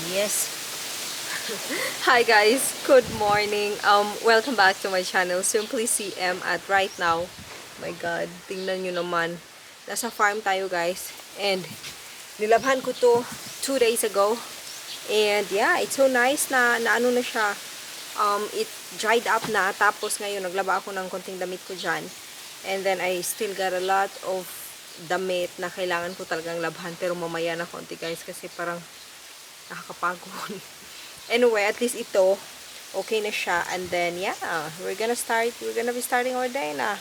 Yes. Hi guys, good morning. Welcome back to my channel, Simply CM. At right now, my God, tingnan nyo naman. Nasa farm tayo guys. And nilabhan ko to 2 days ago. And yeah, it's so nice na ano na siya. It dried up na. Tapos ngayon, naglaba ako ng konting damit ko dyan. And then I still got a lot of damit na kailangan ko talagang labhan. Pero mamaya na konti guys kasi parang nakakapagod. Anyway, at least ito, okay na siya. And then, yeah, we're gonna be starting our day na.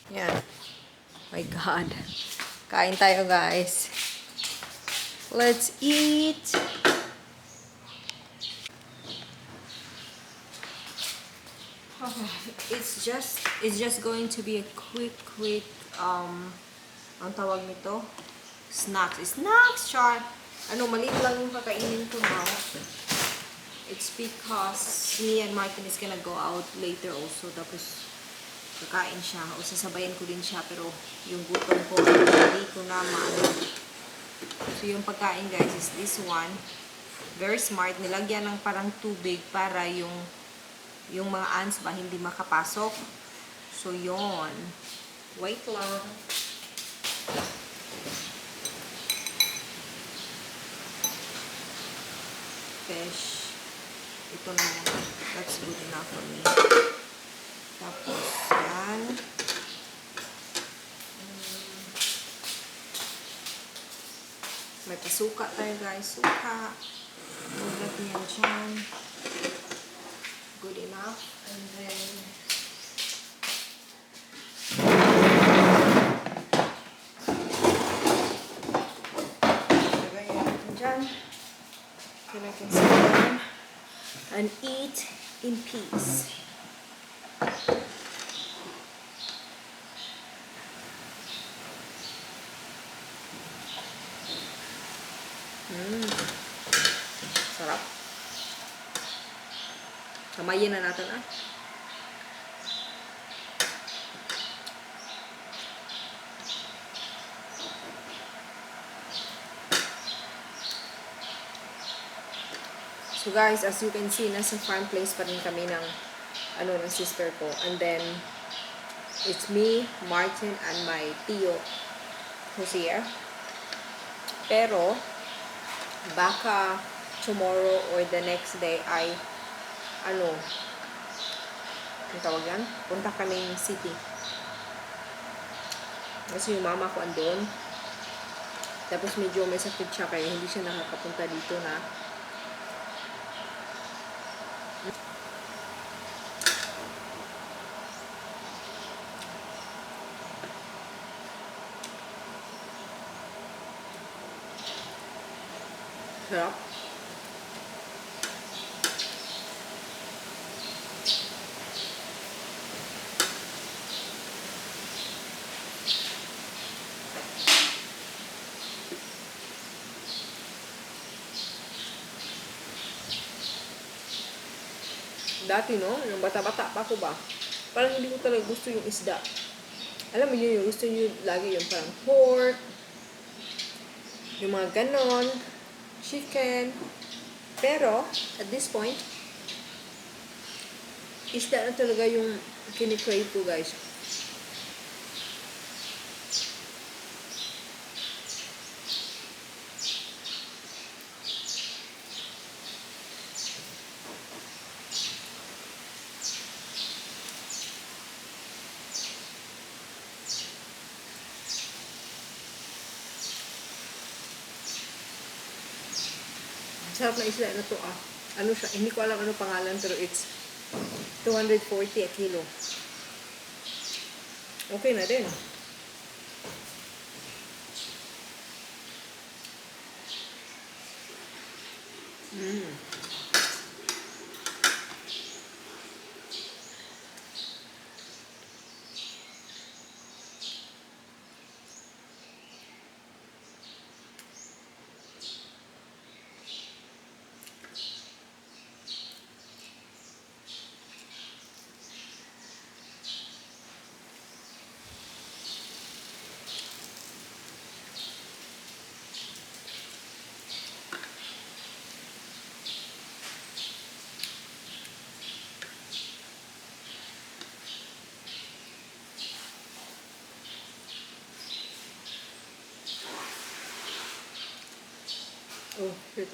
Yan. My God. Kain tayo, guys. Let's eat. Okay. It's just going to be a quick, ang tawag nito? Snacks, char. Ano, maliit lang yung kakainin ko now. It's because me and Martin is gonna go out later also. Tapos, kakain siya. O sasabayan ko din siya. Pero, yung gutom ko, hindi ko na maano. So, yung pagkain guys is this one. Very smart. Nilagyan ng parang tubig para yung mga ants ba hindi makapasok. So, yon. Wait lang. Fish. Ito na yan. That's good enough for me. Tapos, yan. May pasuka tayo guys. Suka. Lagyan niyan dyan. Good enough. And then, lagyan natin dyan. Then I can sit down and eat in peace. Sarap. Kamayin na natin ah. So guys, as you can see, nasa farm place pa rin kami ng ng sister ko. And then, it's me, Martin, and my tiyo who's here. Pero, baka tomorrow or the next day ay ang tawag yan? Punta kaming city. Kasi yung mama ko andun. Tapos medyo may sakit siya kaya hindi siya nakakapunta dito na. Sarap. Dati no, yung bata-bata pa ako ba, parang hindi ko talaga gusto yung isda. Alam mo yun, yung gusto nyo lagi yung parang pork, yung mga ganon, chicken. Pero, at this point, isda na talaga yung kinikrave ko guys. Sarap na isda na to ah. Ano siya, hindi ko alam ano pangalan pero it's 240 a kilo. Okay na din. Oh, shit.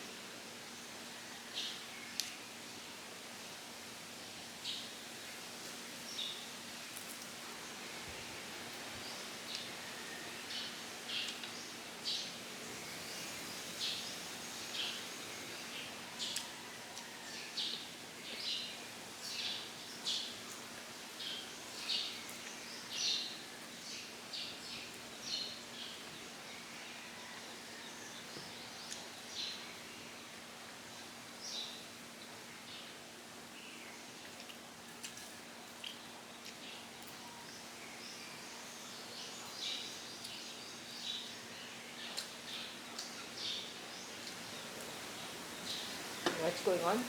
What's going on?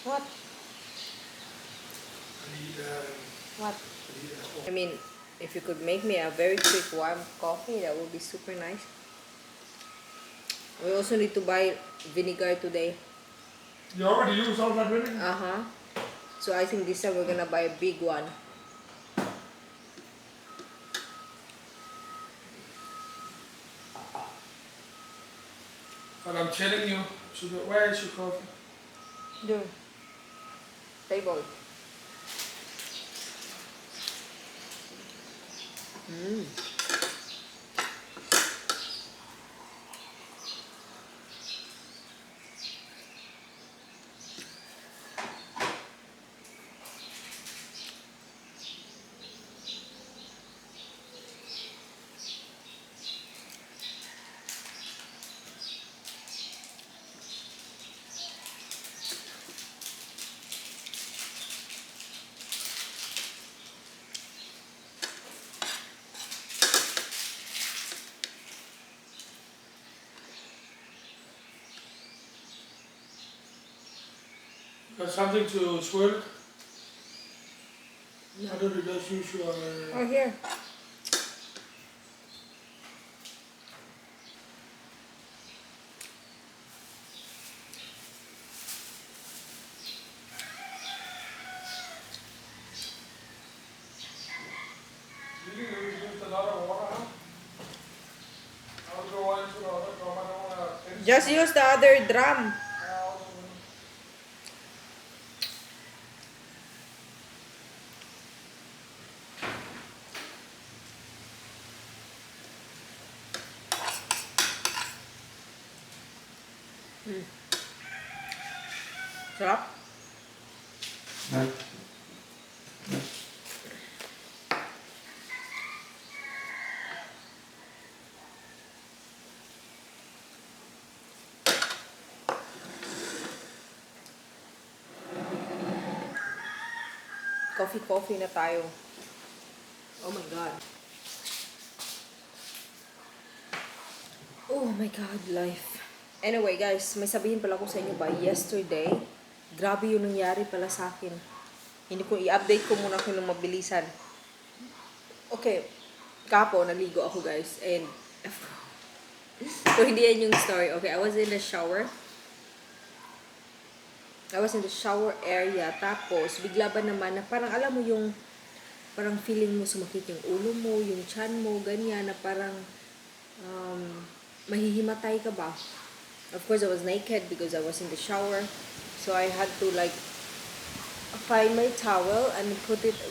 What? What? I mean, if you could make me a very quick warm coffee, that would be super nice. We also need to buy vinegar today. You already used all that vinegar? Uh-huh. So I think this time we're gonna buy a big one. But I'm telling you, where is your coffee? There. Table. Got something to swirl it? I don't just use your... Oh, here. You used a lot of water, huh? I'll go into the other drum. I don't want to... Just use the other drum. Sarap. Coffee na tayo. Oh my God. Oh my God, life. Anyway guys, may sabihin pala ko sa inyo ba, yesterday, grabe yung nangyari pala sa akin. Hindi ko, i-update ko muna ko ng mabilisan. Okay, kapo, naligo ako guys, and, so hindi yan yung story. Okay, I was in the shower. I was in the shower area, tapos, bigla ba naman na parang alam mo yung, parang feeling mo sumakit yung ulo mo, yung chan mo, ganyan, na parang, mahihimatay ka ba? Of course, I was naked because I was in the shower. So I had to like find my towel and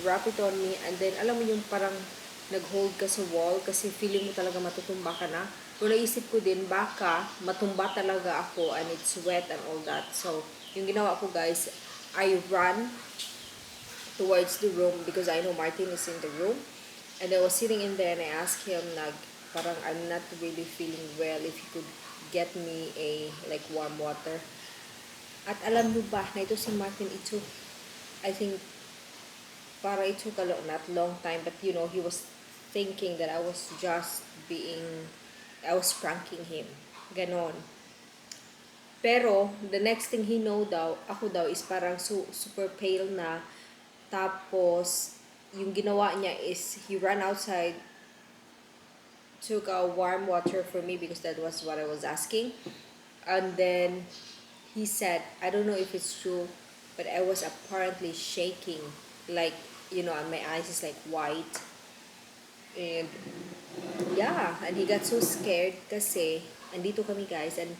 wrap it on me. And then, alam mo yung parang nag-hold ka sa wall kasi feeling mo talaga matutumba ka na. Kung naisip ko din, baka matumba talaga ako and it's wet and all that. So, yung ginawa ko guys, I ran towards the room because I know Martin is in the room. And I was sitting in there and I asked him, parang I'm not really feeling well, if he could get me a like warm water. At alam mo ba na ito si Martin, I think para it took not long time, but you know, he was thinking that I was pranking him. Ganon. Pero, the next thing he know daw, ako daw is parang super pale na. Tapos, yung ginawa niya is, he ran outside, took a warm water for me because that was what I was asking. And then, he said, I don't know if it's true, but I was apparently shaking. Like, you know, and my eyes is like white. And yeah, and he got so scared kasi andito kami guys, and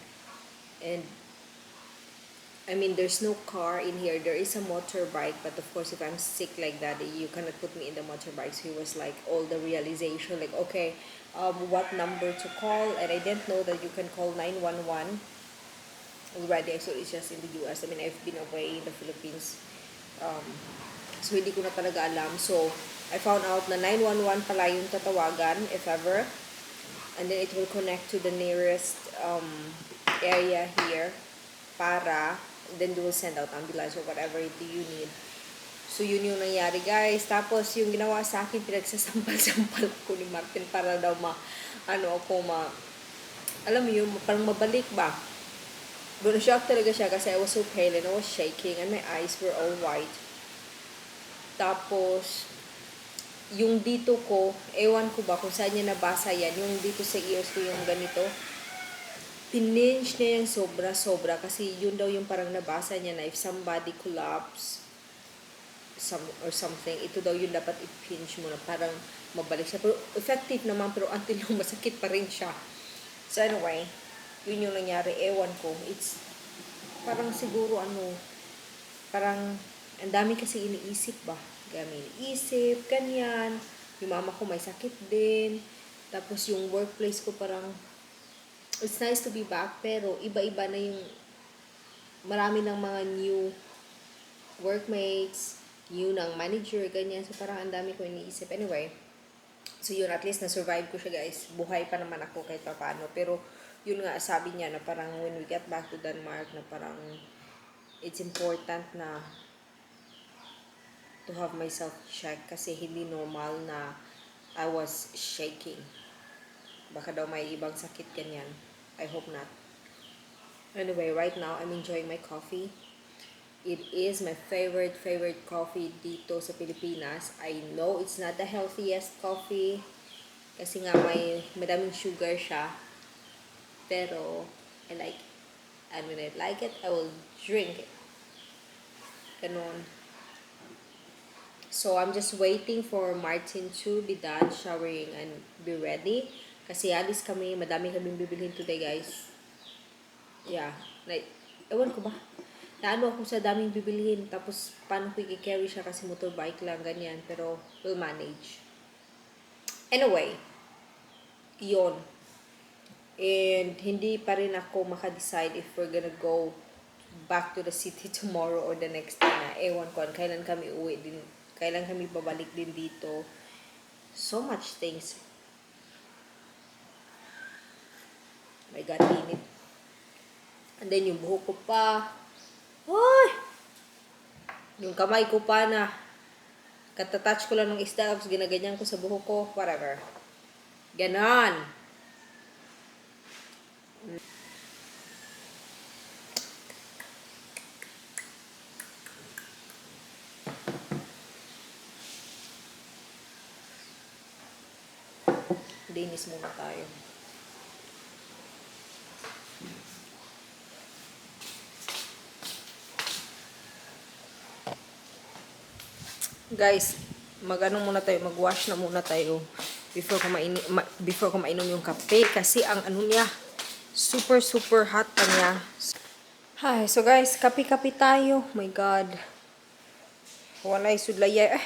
I mean, there's no car in here. There is a motorbike, but of course, if I'm sick like that, you cannot put me in the motorbike. So he was like, all the realization, like, okay, what number to call? And I didn't know that you can call 911 already. So it's just in the US. I mean, I've been away in the Philippines. Um, so hindi ko na talaga alam. So I found out na 911 pala yung tatawagan, if ever. And then it will connect to the nearest area here para then they will send out ambulance or whatever do you need. So yun yung nangyari guys. Tapos yung ginawa sa akin, pinagsasampal-sampal ko ni Martin para daw alam mo yun, parang mabalik ba. But shock talaga siya kasi I was so pale and I was shaking and my eyes were all white. Tapos yung dito ko, ewan ko ba kung saan niya nabasa yan, yung dito sa ears ko yung ganito, pininch niya yung sobra-sobra kasi yun daw yung parang nabasa niya na if somebody collapse or something, ito daw yung dapat i-pinch mo na parang mabalik siya. Pero effective naman, pero until yung masakit pa rin siya. So anyway, yun yung nangyari. Ewan ko. It's parang siguro parang ang dami kasi iniisip ba? Dami iniisip, ganyan. Yung mama ko may sakit din. Tapos yung workplace ko parang it's nice to be back pero iba-iba na yung marami ng mga new workmates, new ng manager, ganyan. So parang ang dami ko iniisip. Anyway, so yun, at least na-survive ko siya guys. Buhay pa naman ako kahit pa paano. Pero yun nga, sabi niya na parang when we get back to Denmark, na parang it's important na to have myself checked kasi hindi normal na I was shaking. Baka daw may ibang sakit ganyan. I hope not. Anyway, right now, I'm enjoying my coffee. It is my favorite coffee dito sa Pilipinas. I know it's not the healthiest coffee kasi nga may madaming sugar siya. Pero, I like it. And when I like it, I will drink it. Ganon. So, I'm just waiting for Martin to be done showering and be ready. Kasi alis kami, madami kaming bibilhin today, guys. Yeah, like, ewan ko ba? Naano ako sa daming bibilhin, tapos paano ko i-carry siya kasi motorbike lang, ganyan. Pero, we'll manage. Anyway, yon. And hindi pa rin ako makadecide if we're gonna go back to the city tomorrow or the next day na. Ewan ko, kailan kami uwi din, kailan kami babalik din dito. So much things. My God, init. And then yung buhok ko pa. Hoy! Yung kamay ko pa na katatouch ko lang ng isda tapos ginaganyan ko sa buhok ko. Whatever. Ganon. Linis muna tayo. Guys, mag-ano muna tayo, mag-wash na muna tayo before ko mainom yung kape kasi ang ano niya, super hot pa niya. Hi, so guys, kape-kape tayo. My God. Walay sudlaya.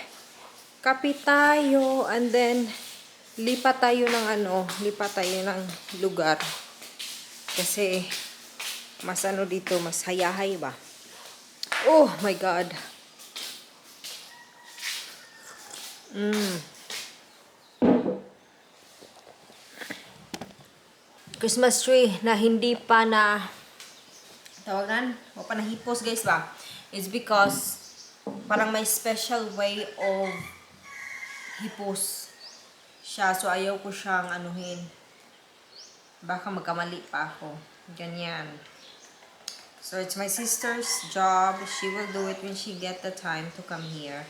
Kape tayo and then lipat tayo ng lugar. Kasi mas dito, mas hayahay ba? Oh my God. Christmas tree na hindi pa na tawagan, o pa nahipos guys ba? It's because parang may special way of hipos siya. So ayaw ko siyang anuhin. Baka magkamali pa ako. Ganyan. So it's my sister's job. She will do it when she get the time to come here.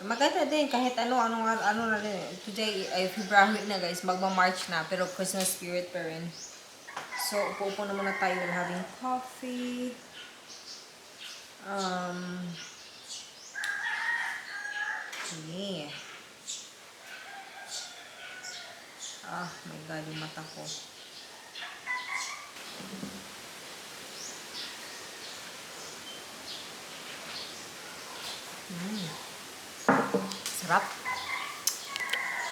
Maganda din kahit ano na rin. Today ay February na guys, magma-March na pero Christmas spirit pa rin. So upo na muna tayo, we're having coffee. Yeah. Ah, my God, yung mata ko. Sarap.